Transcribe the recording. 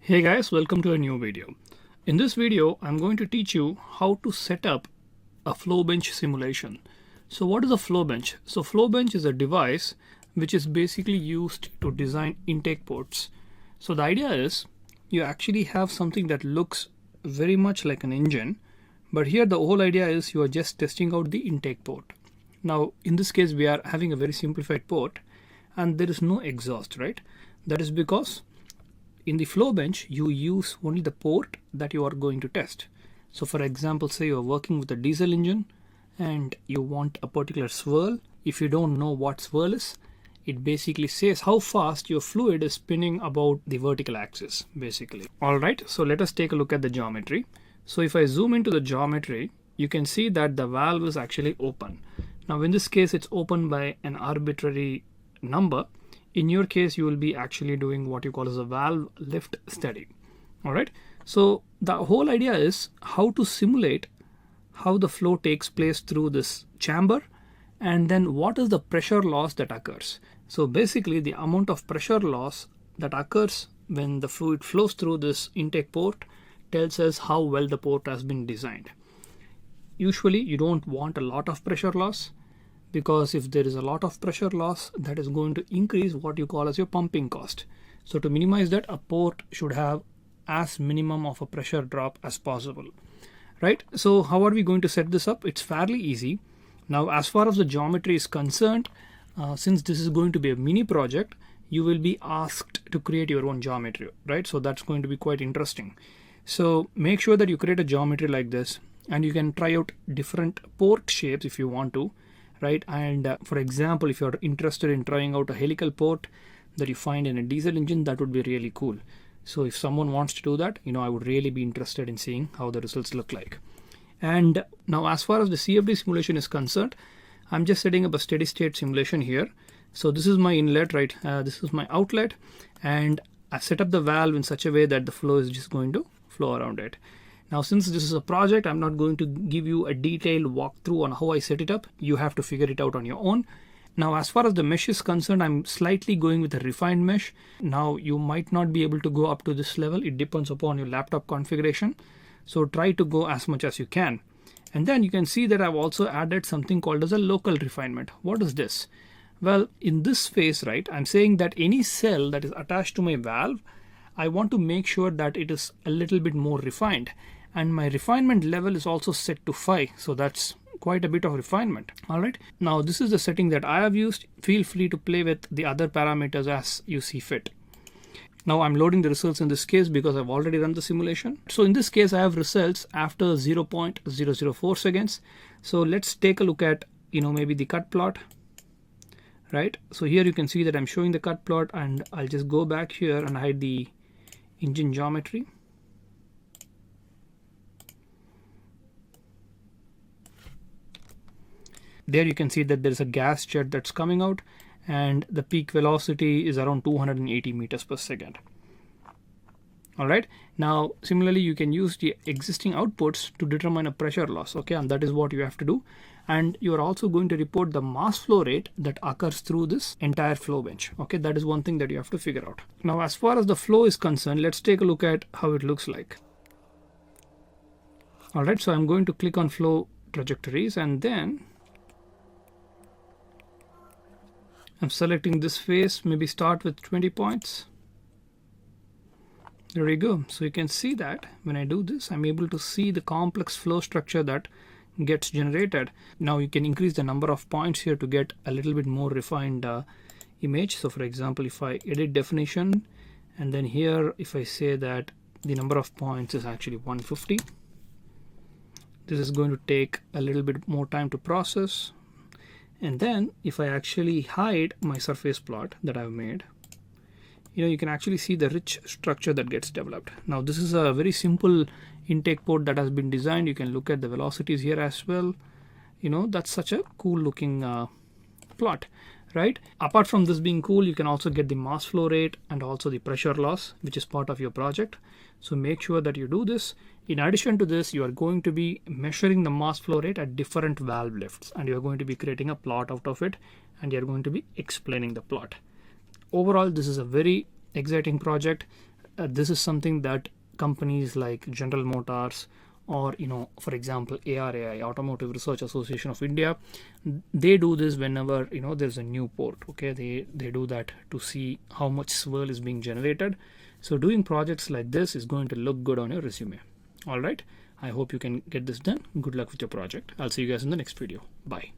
Hey guys, welcome to a new video. In this video, I'm going to teach you how to set up a flow bench simulation. So what is a flow bench? So flow bench is a device which is basically used to design intake ports. So the idea is you actually have something that looks very much like an engine, but here the whole idea is you are just testing out the intake port. Now in this case we are having a very simplified port and there is no exhaust, right? That is because in the flow bench you use only the port that you are going to test. So for example, say you are working with a diesel engine and you want a particular swirl. If you don't know what swirl is, it basically says how fast your fluid is spinning about the vertical axis basically. Alright, so let us take a look at the geometry. So if I zoom into the geometry, you can see that the valve is actually open. Now in this case it's open by an arbitrary number. In your case, you will be actually doing what you call as a valve lift steady. All right. So the whole idea is how to simulate how the flow takes place through this chamber and then what is the pressure loss that occurs. So basically the amount of pressure loss that occurs when the fluid flows through this intake port tells us how well the port has been designed. Usually you don't want a lot of pressure loss, because if there is a lot of pressure loss, that is going to increase what you call as your pumping cost. So to minimize that, a port should have as minimum of a pressure drop as possible, right? So how are we going to set this up? It's fairly easy. Now as far as the geometry is concerned, since this is going to be a mini project, you will be asked to create your own geometry, right? So that's going to be quite interesting. So make sure that you create a geometry like this, and you can try out different port shapes if you want to, right? And for example, if you're interested in trying out a helical port that you find in a diesel engine, that would be really cool. So if someone wants to do that, I would really be interested in seeing how the results look like. And now as far as the CFD simulation is concerned, I'm just setting up a steady state simulation here. So this is my inlet, right? This is my outlet, and I set up the valve in such a way that the flow is just going to flow around it. Now, since this is a project, I'm not going to give you a detailed walkthrough on how I set it up. You have to figure it out on your own. Now, as far as the mesh is concerned, I'm slightly going with a refined mesh. Now, you might not be able to go up to this level. It depends upon your laptop configuration. So try to go as much as you can. And then you can see that I've also added something called as a local refinement. What is this? Well, in this phase, right, I'm saying that any cell that is attached to my valve, I want to make sure that it is a little bit more refined. And my refinement level is also set to 5. So that's quite a bit of refinement. All right. Now this is the setting that I have used. Feel free to play with the other parameters as you see fit. Now I'm loading the results in this case because I've already run the simulation. So in this case, I have results after 0.004 seconds. So let's take a look at, maybe the cut plot. Right. So here you can see that I'm showing the cut plot, and I'll just go back here and hide the engine geometry. There you can see that there's a gas jet that's coming out, and the peak velocity is around 280 meters per second. All right. Now, similarly, you can use the existing outputs to determine a pressure loss. Okay, and that is what you have to do. And you are also going to report the mass flow rate that occurs through this entire flow bench. Okay, that is one thing that you have to figure out. Now, as far as the flow is concerned, let's take a look at how it looks like. All right, so I'm going to click on flow trajectories, and then I'm selecting this phase, maybe start with 20 points. There we go. So you can see that when I do this, I'm able to see the complex flow structure that gets generated. Now you can increase the number of points here to get a little bit more refined image. So for example, if I edit definition, and then here, if I say that the number of points is actually 150, this is going to take a little bit more time to process. And then if I actually hide my surface plot that I've made, you can actually see the rich structure that gets developed. Now this is a very simple intake port that has been designed. You can look at the velocities here as well. That's such a cool looking plot, right? Apart from this being cool, you can also get the mass flow rate and also the pressure loss, which is part of your project. So make sure that you do this. In addition to this, you are going to be measuring the mass flow rate at different valve lifts, and you're going to be creating a plot out of it, and you're going to be explaining the plot. Overall, this is a very exciting project. this is something that companies like General Motors or for example ARI, Automotive Research Association of India, they do this whenever there's a new port. Okay, they do that to see how much swirl is being generated. So doing projects like this is going to look good on your resume. All right, I hope you can get this done. Good luck with your project. I'll see you guys in the next video. Bye.